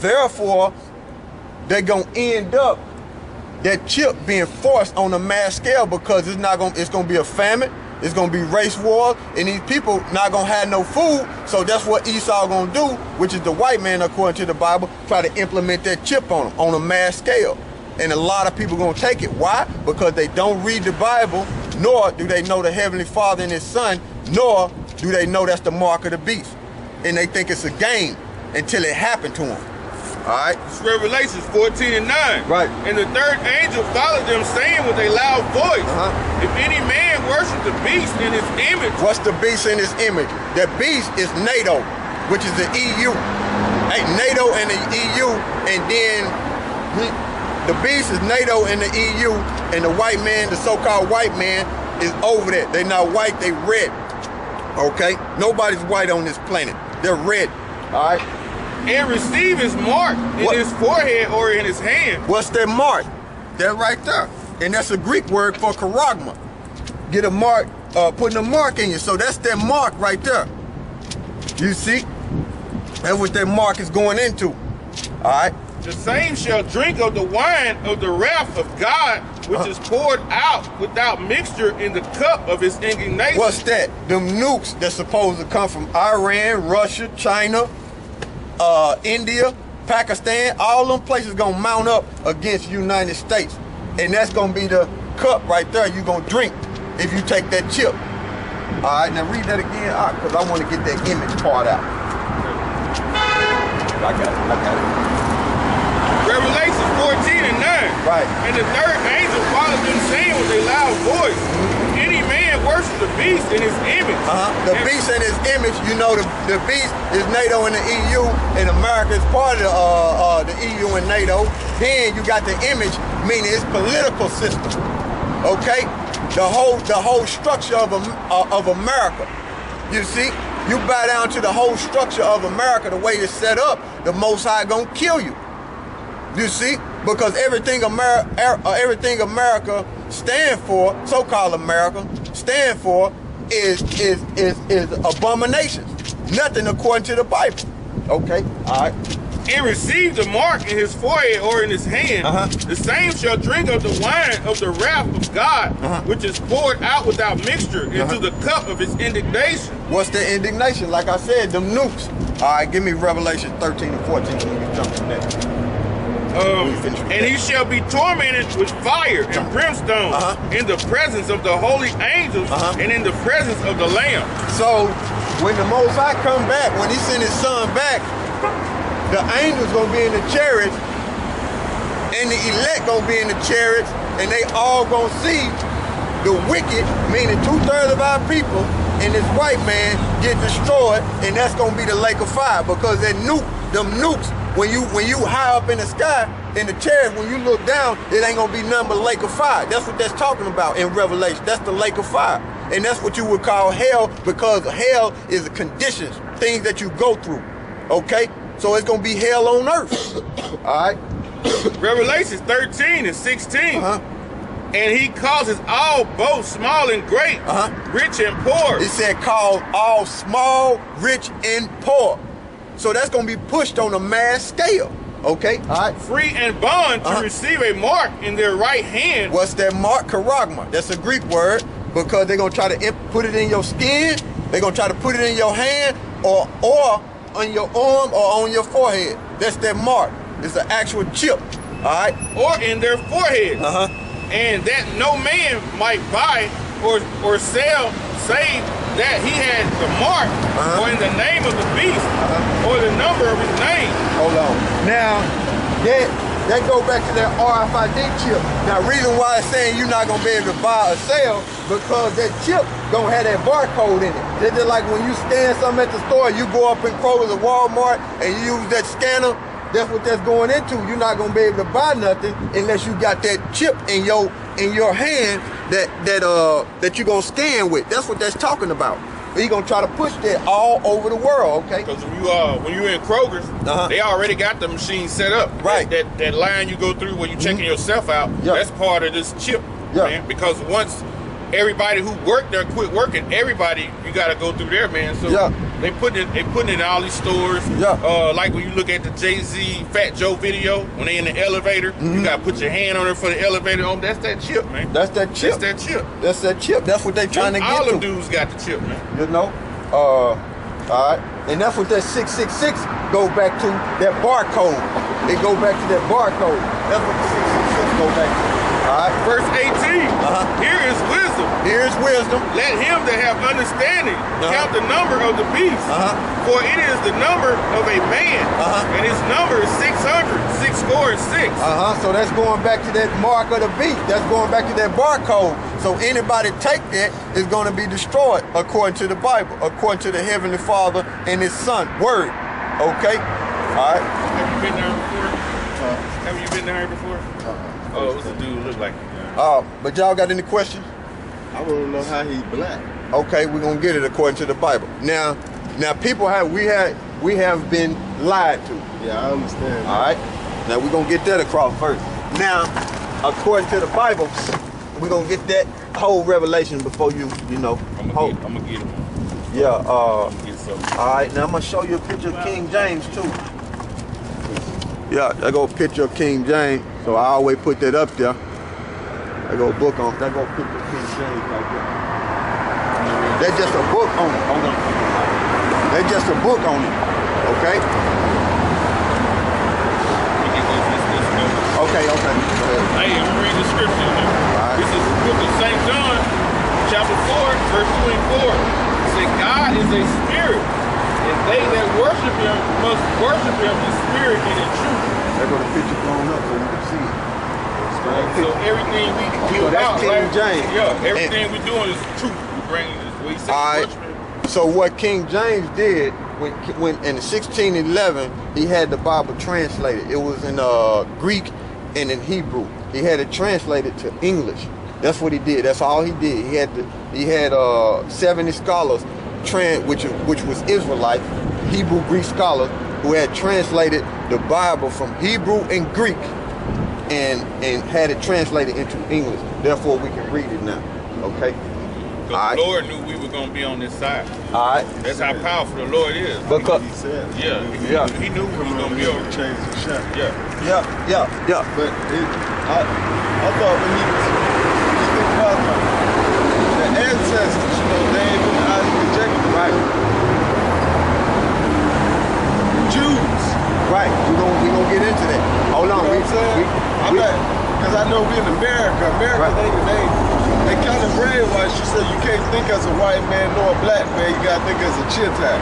Therefore, they're gonna end up that chip being forced on a mass scale because it's gonna be a famine, it's gonna be race wars, and these people not gonna have no food. So that's what Esau gonna do, which is the white man, according to the Bible, try to implement that chip on them on a mass scale. And a lot of people gonna take it. Why? Because they don't read the Bible, nor do they know the Heavenly Father and His Son, nor do they know that's the mark of the beast. And they think it's a game until it happened to them. All right? It's Revelations 14:9. Right. And the third angel followed them, saying with a loud voice, if any man worship the beast in his image. What's the beast in his image? The beast is NATO, which is the EU. Hey, NATO and the EU, and then the beast is NATO and the EU, and the white man, the so-called white man, is over there. They're not white, they red. Okay? Nobody's white on this planet. They're red. All right? And receive his mark in his forehead or in his hand. What's that mark? That right there. And that's a Greek word for charagma. Get a mark, putting a mark in you. So that's that mark right there. You see? That's what that mark is going into. All right? The same shall drink of the wine of the wrath of God, which is poured out without mixture in the cup of his indignation. What's that? Them nukes that's supposed to come from Iran, Russia, China, India, Pakistan, all them places gonna mount up against the United States. And that's gonna be the cup right there you're gonna drink if you take that chip. All right, now read that again, because I want to get that image part out. I got it. Revelation 14:9. Right. And the third angel followed them, saying with a loud voice, any man worship the beast in his image. The beast in his image, you know, the beast is NATO and the EU, and America is part of the EU and NATO. Then you got the image, meaning its political system. Okay? The whole structure of America. You see? You bow down to the whole structure of America, the way it's set up, the Most High gonna kill you. You see? Because everything America stand for, so-called America, stand for is abominations. Nothing according to the Bible. Okay? All right. And receive the mark in his forehead or in his hand. The same shall drink of the wine of the wrath of God, which is poured out without mixture into the cup of his indignation. What's the indignation? Like I said, them nukes. All right, give me Revelation 13 and 14 when you jump to that. And he shall be tormented with fire and brimstone in the presence of the holy angels and in the presence of the Lamb. So when the Most High come back, when he send his son back, the angels gonna be in the chariots and the elect gonna be in the chariots, and they all gonna see the wicked, meaning 2/3 of our people, and this white man get destroyed, and that's gonna be the lake of fire, because that them nukes, when you high up in the sky, in the chariot, when you look down, it ain't gonna be nothing but lake of fire. That's what that's talking about in Revelation. That's the lake of fire. And that's what you would call hell, because hell is the conditions, things that you go through. Okay? So it's gonna be hell on earth. All right? Revelation 13 and 16. And he causes all, both small and great, rich and poor. It said call all small, rich, and poor. So that's gonna be pushed on a mass scale. Okay? All right. Free and bond to receive a mark in their right hand. What's that mark? Charagma. That's a Greek word, because they're gonna try to put it in your skin, they're gonna try to put it in your hand, or on your arm, or on your forehead. That's that mark. It's an actual chip. All right? Or in their forehead. And that no man might buy or sell, save that he had the mark, or in the name of the beast, or the number of his name. Hold on. Now, that go back to that RFID chip. Now, reason why it's saying you're not gonna be able to buy or sell, because that chip gonna have that barcode in it. It's just like when you scan something at the store, you go up in Kroger's or Walmart and you use that scanner. That's what that's going into. You're not gonna be able to buy nothing unless you got that chip in your hand that you're gonna scan with. That's what that's talking about. He's gonna try to push that all over the world, okay? Because when you're in Kroger's, they already got the machine set up. Right. That line you go through when you're checking yourself out, that's part of this chip, man. Because once everybody who worked there quit working, everybody, you gotta go through there, man. So They putting it in all these stores. Yeah. Like when you look at the Jay-Z Fat Joe video, when they in the elevator, you gotta put your hand on it for the elevator. That's that chip, man. That's that chip. That's that chip. That's that chip. That's what they trying to get All to. them dudes got the chip, man. You know? All right. And that's what that 666 goes back to, that barcode. It go back to that barcode. That's what the 666 go back to. All right. Verse 18. Here is wisdom. Here's wisdom. Let him that have understanding count the number of the beast. For it is the number of a man. And his number is 600. 666. So that's going back to that mark of the beast. That's going back to that barcode. So anybody take that is going to be destroyed according to the Bible, according to the Heavenly Father and His Son. Word. Okay? All right. Have you been there before? Have you been there before? Oh, what's the dude look like? But y'all got any questions? I want to know how he black. Okay, we're gonna get it according to the Bible. Now people we have been lied to. Yeah, I understand. All right. Now we're gonna get that across first. Now, according to the Bible, we're gonna get that whole revelation before you know. I'm gonna get him. Yeah. I'm gonna get something. All right. Now I'm gonna show you a picture of King James too. Yeah, that go a picture of King James. So I always put that up there. That go book on. That go picture of King James right there. That's just a book on it. Hold on. That's just a book on it. Okay. Okay. Go ahead. Hey, I'm reading the scripture. Right. This is the book of St. John, chapter 4, verse 24. It said, God is a spirit, and they that worship him must worship him in spirit and in truth. There go the picture blown up so you can see it. So everything we So that's about, King right? James. Yeah, everything we doing is truth. We bring this what he said. All right. So what King James did when in 1611 he had the Bible translated. It was in Greek and in Hebrew. He had it translated to English. That's what he did. That's all he did. He had 70 scholars which was Israelites, Hebrew Greek scholars who had translated the Bible from Hebrew and Greek and had it translated into English. Therefore we can read it now. Okay? Because the Lord knew we were going to be on this side. All right. That's how powerful the Lord is. Because He said. He knew we was going to be over. Change the shot. Yeah. But I thought when he think about the ancestors, David, Isaac, and Jacob, right? Jews. Right. We gonna get into that. Hold on. You know what I'm saying? Because I know we in America. Right. They kind of brainwashed you, said you can't think as a white man nor a black man, you gotta think as a Gentile.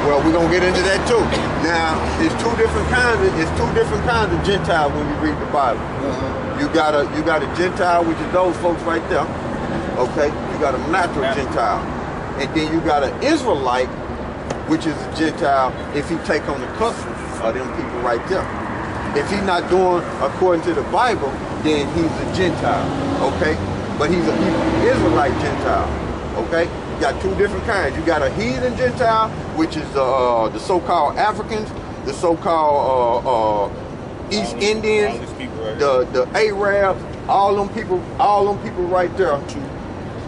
Well, we're gonna get into that too. Now, it's two different kinds of Gentiles when you read the Bible. You got a Gentile, which is those folks right there. Okay? You got a natural Gentile. And then you got an Israelite, which is a Gentile if he take on the customs of them people right there. If he's not doing according to the Bible, then he's a Gentile. Okay? But he's an Israelite Gentile. Okay? You got two different kinds. You got a heathen Gentile, which is the so-called Africans, the so-called East Indians, the Arabs, all them people right there.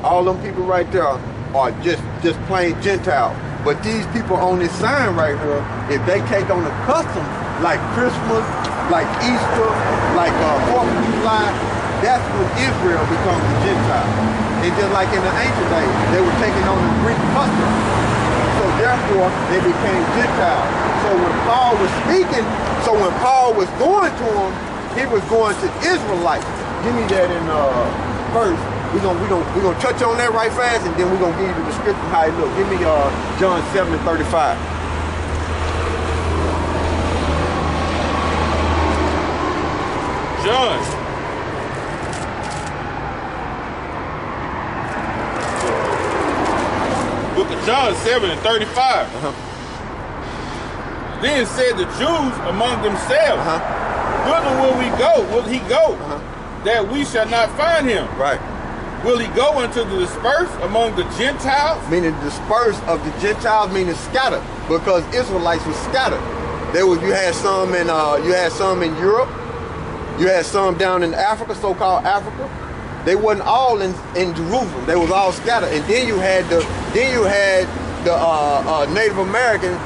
All them people right there are just plain Gentile. But these people on this sign right here, if they take on the customs like Christmas, like Easter, like 4th of July, that's when Israel becomes a Gentile. And just like in the ancient days, they were taking on the Greek customs. So therefore, they became Gentiles. So when Paul was going to them, he was going to Israelites. Give me that in first. We're gonna touch on that right fast, and then we're gonna give you the description how it looks. Give me John 7:35. John. Book of John 7:35. Then said the Jews among themselves, whither will we go? Will he go? That we shall not find him. Right. Will he go into the dispersed among the Gentiles? Meaning dispersed of the Gentiles, meaning scattered, because Israelites were scattered. You had some in Europe, you had some down in Africa, so-called Africa. They wasn't all in Jerusalem. They was all scattered. And then you had Native Americans